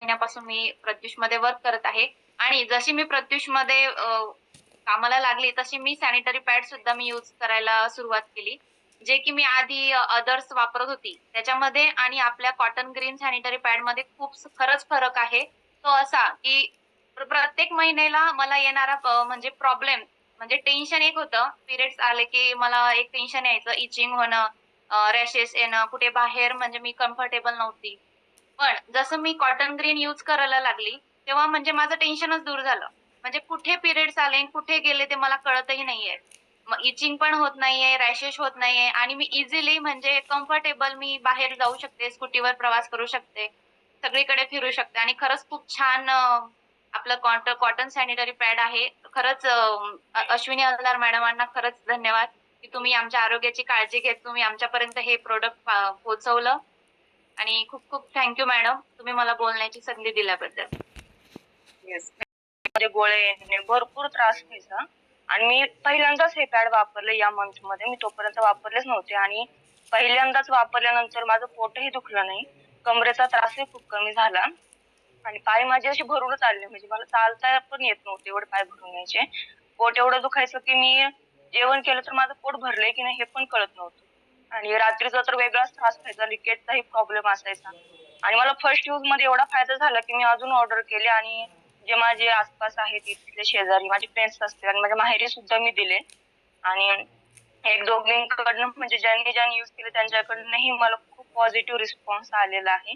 महिन्यापासून मी प्रत्यूषमध्ये वर्क करत आहे आणि जशी मी प्रत्यूषमध्ये कामाला लागली, तशी मी सॅनिटरी पॅड सुद्धा मी यूज करायला सुरुवात केली. जे की मी आधी अदर्स वापरत होती. त्याच्यामध्ये आणि आपल्या कॉटन ग्रीन सॅनिटरी पॅडमध्ये खूप खरंच फरक आहे. तो असा, की प्रत्येक महिन्याला मला येणारा म्हणजे प्रॉब्लेम म्हणजे टेन्शन एक होतं. पिरियड्स आले की मला एक टेन्शन यायचं, इचिंग होणं, रॅशेस येणं, कुठे बाहेर म्हणजे मी कम्फर्टेबल नव्हती. पण जसं मी कॉटन ग्रीन यूज करायला लागली, तेव्हा म्हणजे माझं टेन्शनच दूर झालं. म्हणजे कुठे पिरियड्स आले आणि कुठे गेले ते मला कळतही नाहीये. मग इचिंग पण होत नाहीये, रॅशेस होत नाहीये आणि मी इझिली म्हणजे कम्फर्टेबल मी बाहेर जाऊ शकते, स्कूटीवर प्रवास करू शकते, सगळीकडे फिरू शकते आणि खरंच खूप छान आपलं कॉटन सॅनिटरी पॅड आहे. खरंच अश्विनी हलदार मॅडमांना खरंच धन्यवाद, की तुम्ही आमच्या आरोग्याची काळजी घेत तुम्ही आमच्यापर्यंत हे प्रॉडक्ट पोहोचवलं. आणि खूप खूप थँक यू मॅडम, तुम्ही मला बोलण्याची संधी दिल्याबद्दल. येस. म्हणजे गोळे येणे भरपूर त्रास व्हायचा आणि मी पहिल्यांदाच हे पॅड वापरले या मंथमध्ये. मी तोपर्यंत वापरलेच नव्हते आणि पहिल्यांदाच वापरल्यानंतर माझं पोटही दुखलं नाही. कमरेचा त्रासही खूप कमी झाला आणि पाय माझे असे भरूनच आले. म्हणजे मला चालता पण येत नव्हते, एवढे पाय भरून यायचे. पोट एवढं दुखायचं की मी जेवण केलं तर माझं पोट भरलंय की नाही हे पण कळत नव्हतं. आणि रात्रीचा तर वेगळाच त्रास व्हायचा, लिकेजचाही प्रॉब्लेम असायचा. आणि मला फर्स्ट यूज मध्ये एवढा फायदा झाला की मी अजून ऑर्डर केले आणि जे माझे आसपास आहेत तिथले शेजारी माझे फ्रेंड्स असतील आणि माझ्या माहेरी सुद्धा मी दिले. आणि एक दोघींकडनं म्हणजे ज्यांनी यूज केले त्यांच्याकडनंही मला खूप पॉझिटिव्ह रिस्पॉन्स आलेला आहे.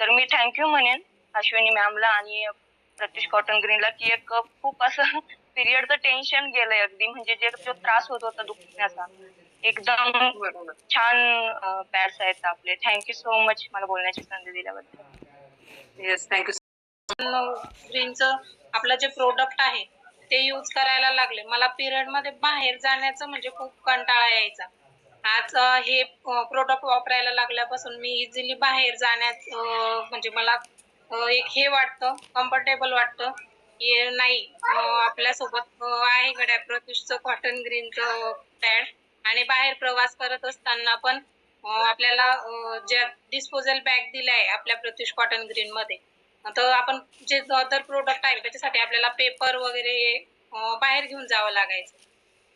तर मी थँक यू म्हणेन अश्विनी मॅमला आणि प्रत्युष कॉटन ग्रीनला की एक खूप असं पिरियडचं टेन्शन गेलंय अगदी. म्हणजे जो त्रास होत होता दुखण्याचा एकदम छान पॅड्स आहेत आपले. थँक यू सो मच मला बोलण्याची संधी दिल्याबद्दल. Yes, thank you. ग्रीनचं आपलं जे प्रोडक्ट आहे ते यूज करायला लागले. मला पिरियडमध्ये बाहेर जाण्याचं म्हणजे खूप कंटाळा यायचा. आज हे प्रोडक्ट वापरायला लागल्यापासून मी इझिली बाहेर जाण्यात म्हणजे मला एक हे वाटतं, कम्फर्टेबल वाटतं, की नाही आपल्यासोबत आहे गड्या प्रत्युषचं कॉटन ग्रीनचं पॅड आणि बाहेर प्रवास करत असताना पण आपल्याला ज्या डिस्पोजल बॅग दिल्या आहे आपल्या प्रत्युष कॉटन ग्रीनमध्ये, तर आपण जे अदर प्रोडक्ट आहे त्याच्यासाठी आपल्याला पेपर वगैरे बाहेर घेऊन जावं लागायचं.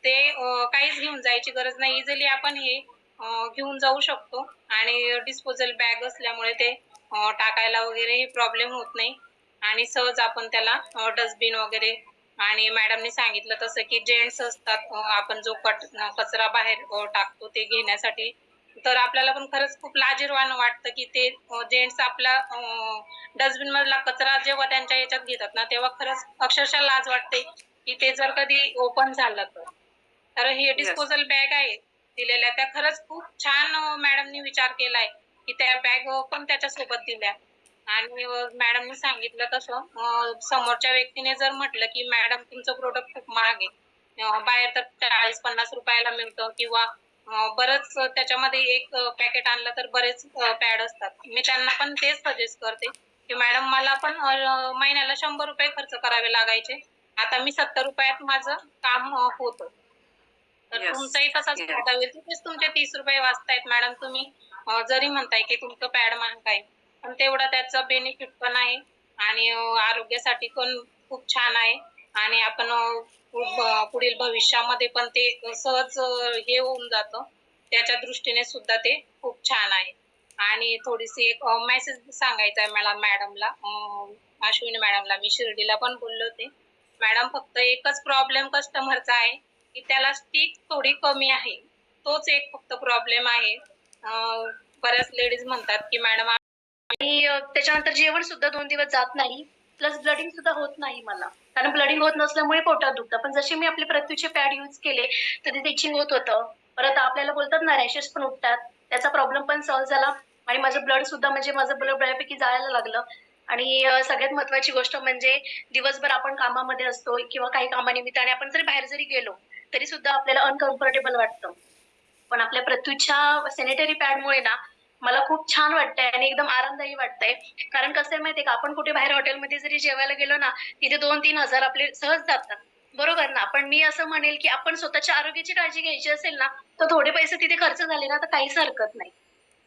ते काहीच घेऊन जायची गरज नाही. इझिली आपण हे घेऊन जाऊ शकतो आणि डिस्पोजल बॅग असल्यामुळे ते टाकायला वगैरे प्रॉब्लेम होत नाही आणि सहज आपण त्याला डस्टबिन वगैरे आणि मॅडमनी सांगितलं तसं की जेंट्स असतात, आपण जो कचरा बाहेर टाकतो ते घेण्यासाठी, तर आपल्याला पण खरंच खूप लाजिरवाणं वाटतं की ते जेंट्स आपला डस्टबिन मधला कचरा जेव्हा त्यांच्या याच्यात घेतात ना, तेव्हा खरंच अक्षरशः लाज वाटते की ते जर कधी ओपन झालं तर हे डिस्पोजल बॅग आहे दिलेल्या त्या खरंच खूप छान मॅडमनी विचार केलाय की त्या बॅग पण त्याच्यासोबत दिल्या. आणि मॅडमने सांगितलं तसं समोरच्या व्यक्तीने जर म्हटलं की मॅडम तुमचं प्रोडक्ट खूप महाग आहे, बाहेर तर 40-50 रुपयाला मिळतं किंवा बरंच त्याच्यामध्ये एक पॅकेट आणलं तर बरेच पॅड असतात. मी त्यांना पण तेच सजेस्ट करते की मॅडम मला पण महिन्याला 100 रुपये खर्च करावे लागायचे, आता मी 70 रुपयात माझं काम होतं. तर तुमचाही तसाच फायदा होईल. तिथेच तुमचे 30 रुपये वाचतायत मॅडम. तुम्ही जरी म्हणताय की तुमचं पॅड महाग आहे, पण तेवढा त्याचा बेनिफिट पण आहे आणि आरोग्यासाठी पण खूप छान आहे आणि आपण पुढील भविष्यामध्ये पण ते सहज हे होऊन जातं. त्याच्या दृष्टीने सुद्धा ते खूप छान आहे. आणि थोडीशी एक मेसेज सांगायचा आहे मला मॅडमला, अश्विनी मॅडमला. मी शिर्डीला पण बोलले होते. मॅडम फक्त एकच प्रॉब्लेम कस्टमरचा आहे की त्याला स्टिक थोडी कमी आहे. तोच एक फक्त प्रॉब्लेम आहे. बऱ्याच लेडीज म्हणतात की मॅडम आणि त्याच्यानंतर जेवण सुद्धा 2 दिवस जात नाही. प्लस ब्लडिंग सुद्धा होत नाही मला. कारण ब्लडिंग होत नसल्यामुळे पोटात दुखतं. पण जसे मी आपले पृथ्वीचे पॅड यूज केले तर तिथे इचिंग होत होतं. परत आपल्याला बोलतात ना रॅशेस पण उठतात. त्याचा प्रॉब्लेम पण सॉल्व्ह झाला आणि माझं ब्लड सुद्धा म्हणजे माझं ब्लड बऱ्यापैकी जायला लागलं. आणि सगळ्यात महत्त्वाची गोष्ट म्हणजे दिवसभर आपण कामामध्ये असतो किंवा काही कामानिमित्ताने आपण जरी बाहेर जरी गेलो तरी सुद्धा आपल्याला अनकम्फर्टेबल वाटतं. पण आपल्या पृथ्वीच्या सॅनिटरी पॅडमुळे ना मला खूप छान वाटतंय आणि एकदम आरामदायी वाटतंय. कारण कसं आहे माहितीये का, आपण कुठे बाहेर हॉटेलमध्ये जरी जेवायला गेलो ना, तिथे 2-3 हजार आपले सहज जातात. बरोबर ना? पण मी असं म्हणेल की आपण स्वतःच्या आरोग्याची काळजी घ्यायची असेल ना, तर थोडे पैसे तिथे खर्च झाले ना, तर काहीच हरकत नाही.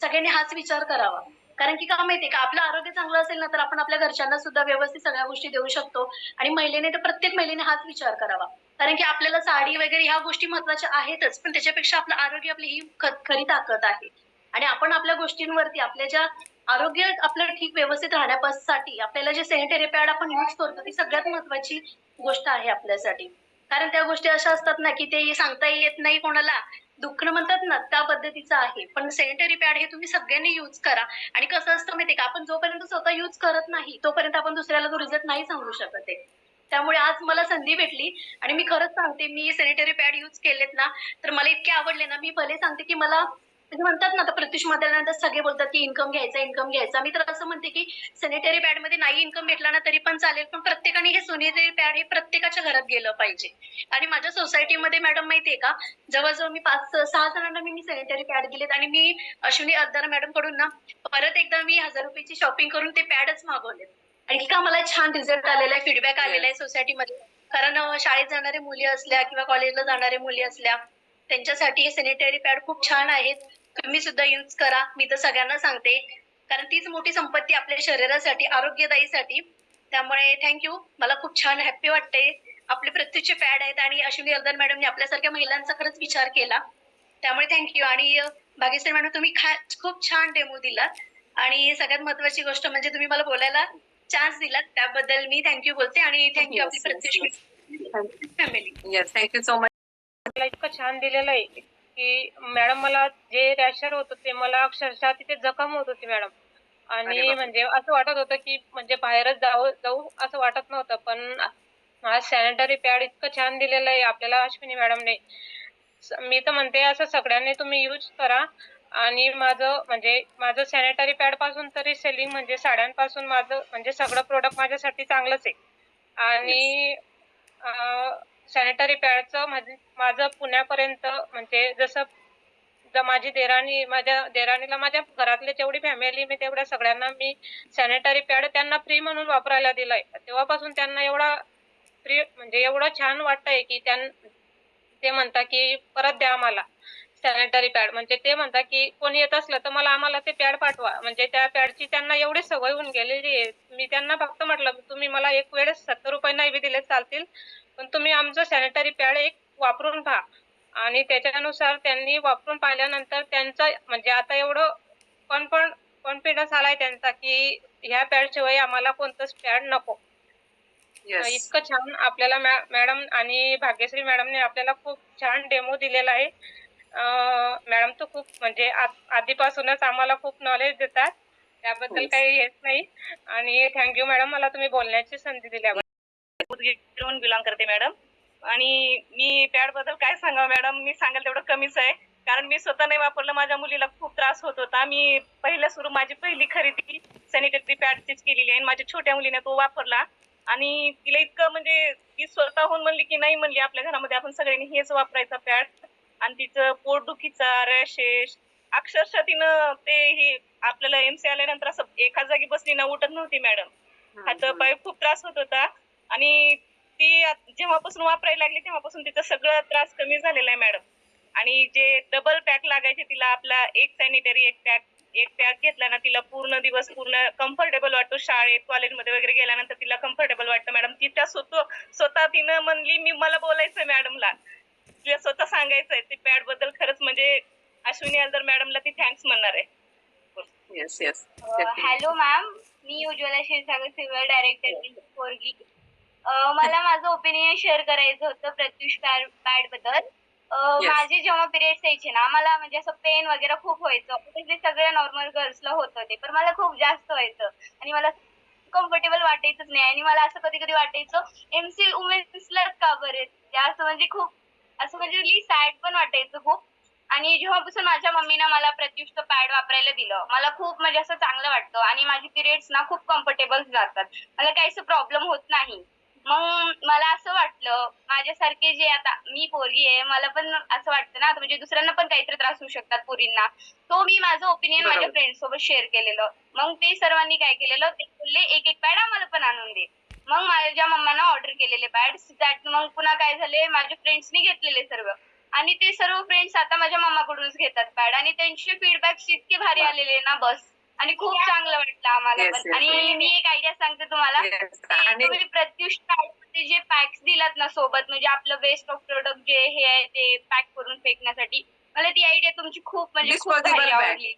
सगळ्यांनी हाच विचार करावा. कारण की का माहितीये का, आपलं आरोग्य चांगलं असेल ना, तर आपण आपल्या घरच्यांना सुद्धा व्यवस्थित सगळ्या गोष्टी देऊ शकतो. आणि महिलेने तर प्रत्येक महिलेने हाच विचार करावा. कारण की आपल्याला साडी वगैरे ह्या गोष्टी महत्त्वाच्या आहेतच, पण त्याच्यापेक्षा आपलं आरोग्य आपली ही खरी ताकद आहे. आणि आपण आपल्या गोष्टींवरती आपल्या ज्या आरोग्य आपलं ठीक व्यवस्थित राहण्यासाठी आपल्याला जे सॅनिटरी पॅड आपण यूज करतो, ती सगळ्यात महत्त्वाची गोष्ट आहे आपल्यासाठी. कारण त्या गोष्टी अशा असतात ना, की ते सांगता येत नाही कोणाला, दुखणं म्हणतात ना, त्या पद्धतीचं आहे. पण सॅनिटरी पॅड हे तुम्ही सगळ्यांनी यूज करा. आणि कसं असतं माहितीये का, आपण जोपर्यंत स्वतः यूज करत नाही, तोपर्यंत आपण दुसऱ्याला तो रिझल्ट नाही सांगू शकत आहे. त्यामुळे आज मला संधी भेटली आणि मी खरंच सांगते, मी सॅनिटरी पॅड यूज केलेत ना, तर मला इतके आवडले ना, मी भले सांगते, की मला म्हणजे म्हणतात ना, आता प्रत्युष म्हटल्यानंतर सगळे बोलतात, की इन्कम घ्यायचा, इन्कम घ्यायचा. मी तर असं म्हणते, की सॅनिटरी पॅडमध्ये नाही इन्कम भेटला ना, तरी पण चालेल. पण प्रत्येकाने हे सॅनिटरी पॅड हे प्रत्येकाच्या घरात गेलं पाहिजे. आणि माझ्या सोसायटीमध्ये मॅडम माहितीये का, जवळ-जवळ मी 5-6 जणांना मी सॅनिटरी पॅड दिलेत आणि मी अश्विनी अर्धार मॅडम कडून ना परत एकदा मी ₹1000 ची शॉपिंग करून ते पॅडच मागवलेत. आणि इतका मला छान रिझल्ट आलेला आहे, फीडबॅक आलेला आहे सोसायटीमध्ये. कारण शाळेत जाणाऱ्या मुली असल्या किंवा कॉलेजला जाणाऱ्या मुली असल्या, त्यांच्यासाठी हे सॅनिटरी पॅड खूप छान आहेत. तुम्ही सुद्धा यूज करा. मी तर सगळ्यांना सांगते. कारण तीच मोठी संपत्ती आपल्या शरीरासाठी, आरोग्यदायीसाठी. त्यामुळे मला खूप छान हॅपी वाटतंय. आपले प्रत्युषचे पॅड आहेत आणि अश्विनी अर्धन मॅडमने आपल्यासारख्या महिलांचा खरंच विचार केला. त्यामुळे आणि भाग्यश्री मॅडम तुम्ही खूप छान डेमो दिलात. आणि सगळ्यात महत्त्वाची गोष्ट म्हणजे तुम्ही मला बोलायला चान्स दिलात. त्याबद्दल मी बोलते आणि आपली yes, yes, Pratyush yes. Family. Yes, thank you so much. मला इतकं छान दिलेलं आहे, की मॅडम मला जे रॅशर होतं ते मला अक्षरशः तिथे जखम होत होती मॅडम. अरे आणि बापरे! म्हणजे असं वाटत होतं, की म्हणजे बाहेरच जाऊ असं वाटत नव्हतं. पण हा सॅनिटरी पॅड इतकं छान दिलेलं आहे आपल्याला अश्विनी मॅडमने. मी तर म्हणते असं सगळ्यांनी तुम्ही यूज करा. आणि माझं सॅनिटरी पॅड पासून तरी सेलिंग म्हणजे साड्यांपासून माझं म्हणजे सगळं प्रोडक्ट माझ्यासाठी चांगलंच आहे. येस. आणि सॅनिटरी पॅडचं माझं पुण्यापर्यंत म्हणजे जसं माझ्या देराणीला माझ्या घरातले जेवढी फॅमिली मी तेवढ्या सगळ्यांना मी सॅनिटरी पॅड त्यांना फ्री म्हणून वापरायला दिलाय. तेव्हापासून त्यांना एवढा फ्री म्हणजे एवढं छान वाटतंय, की ते म्हणतात, की परत द्या आम्हाला सॅनिटरी पॅड. म्हणजे ते म्हणतात, की कोणी येत असलं तर आम्हाला ते पॅड पाठवा. म्हणजे त्या पॅडची त्यांना एवढी सवय होऊन गेलेली आहे. मी त्यांना फक्त म्हटलं, तुम्ही मला एक वेळेस ₹70 नाही बी दिले चालतील, पण तुम्ही आमचं सॅनिटरी पॅड एक वापरून पहा. आणि त्याच्यानुसार त्यांनी वापरून पाहिल्यानंतर त्यांचं म्हणजे आता एवढं कॉन्फिडन्स आलाय त्यांचा, की ह्या पॅडशिवाय आम्हाला कोणतंच पॅड नको. येस. इतकं छान आपल्याला मॅडम आणि भाग्यश्री मॅडमने आपल्याला खूप छान डेमो दिलेला आहे. मॅडम तर खूप म्हणजे आधीपासूनच आम्हाला खूप नॉलेज देतात. त्याबद्दल येस. काही हेच नाही. आणि थँक यू मॅडम मला तुम्ही बोलण्याची संधी दिल्याबद्दल. उदगीरहून बिलॉंग करते मॅडम. आणि मी पॅड बद्दल काय सांगावं मॅडम, मी सांगेल तेवढं कमीच आहे. कारण मी स्वतः नाही वापरलं, माझ्या मुलीला खूप त्रास होत होता. मी माझी पहिली खरेदी सॅनिटरी पॅडचीच केलेली आहे. माझ्या छोट्या मुलीने तो वापरला आणि तिला इतकं म्हणजे ती स्वतःहून म्हणली, की नाही म्हणली आपल्या घरामध्ये आपण सगळ्यांनी हेच वापरायचा पॅड. आणि तिचं पोटदुखीचा रॅशेस अक्षरशः तिनं ते हे आपल्याला एमसी आल्यानंतर असं एका जागी बसली ना उठत नव्हती मॅडम. हातापाय खूप त्रास होत होता. आणि ती जेव्हापासून वापरायला लागली तेव्हापासून तिचा सगळं त्रास कमी झालेला आहे मॅडम. आणि जे डबल पॅक लागायचे तिला, आपला एक सॅनिटरी एक पॅक घेतला ना, तिला पूर्ण दिवस पूर्ण कम्फर्टेबल वाटतो. शाळेत कॉलेजमध्ये वगैरे गेल्यानंतर तिला कम्फर्टेबल वाटतं मॅडम. तिच्या स्वतः तिनं म्हणली, मला बोलायचंय मॅडमला, तिला स्वतः सांगायचंय ते पॅड बद्दल. खरंच म्हणजे अश्विनी हलदर मॅडमला ती थँक्स म्हणणार आहे. Yes, yes. हॅलो मॅम, मी उज्ज्वला क्षीरसागर सिल्वर डायरेक्टर पोरगी. मला माझं ओपिनियन शेअर करायचं होतं प्रत्युष पॅड बद्दल. Yes. माझे जेव्हा पिरियड्स यायचे ना, मला म्हणजे असं पेन वगैरे खूप व्हायचं. ते सगळ्या नॉर्मल गर्ल्सला होत होते, पण मला खूप जास्त व्हायचं आणि मला कम्फर्टेबल वाटायचंच नाही. आणि मला असं कधी कधी वाटायचं, एमसी वुमेन्सलाच का बरं असं म्हणजे खूप असं म्हणजे सॅड पण वाटायचं खूप. आणि जेव्हापासून माझ्या मम्मीनं मला प्रत्युषचं पॅड वापरायला दिलं, मला खूप म्हणजे असं चांगलं वाटतं आणि माझे पिरियड्स ना खूप कम्फर्टेबल जातात. मला काही असं प्रॉब्लेम होत नाही. मग मला असं वाटलं, माझ्यासारखे जे आता मी पोरगी आहे, मला पण असं वाटतं ना, आता म्हणजे दुसऱ्यांना पण काहीतरी त्रास होऊ शकतात पोरींना. तो मी माझं ओपिनियन माझ्या बरोबर. फ्रेंड सोबत शेअर केलेलं. मग ते सर्वांनी काय केलेलं, ते बोलले एक एक पॅड आम्हाला पण आणून दे. मग माझ्या मम्मानं ऑर्डर केलेले पॅड्स. त्यात मग पुन्हा काय झाले, माझ्या फ्रेंड्सनी घेतलेले सर्व. आणि ते सर्व फ्रेंड्स आता माझ्या मम्माकडूनच घेतात पॅड आणि त्यांचे फीडबॅक्स इतके भारी आलेले ना बस. आणि खूप चांगलं वाटलं आम्हाला Yes, पण. yes, आणि yes. मी एक आयडिया सांगते तुम्हाला. Yes. ते आणि तुम्ही प्रत्युष पॅकमध्ये जे पॅक्स दिलात ना सोबत, म्हणजे आपलं वेस्ट ऑफ प्रोडक्ट जे हे आहे ते पॅक करून फेकण्यासाठी, मला ती आयडिया तुमची खूप म्हणजे खूप Disposable भारी bag. आवडली.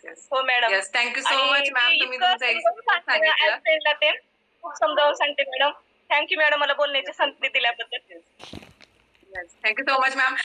Yes. हो madam. Yes, thank you so आणि much, ma'am. मी तुम्ही इतकं तुमचा समजावून experience सांगते ना, सांगितलं. as friend ला ते खूप समजावून सांगते मॅडम. थँक्यू मॅडम मला बोलण्याची संधी दिल्याबद्दल. Yes. Thank you so much, ma'am.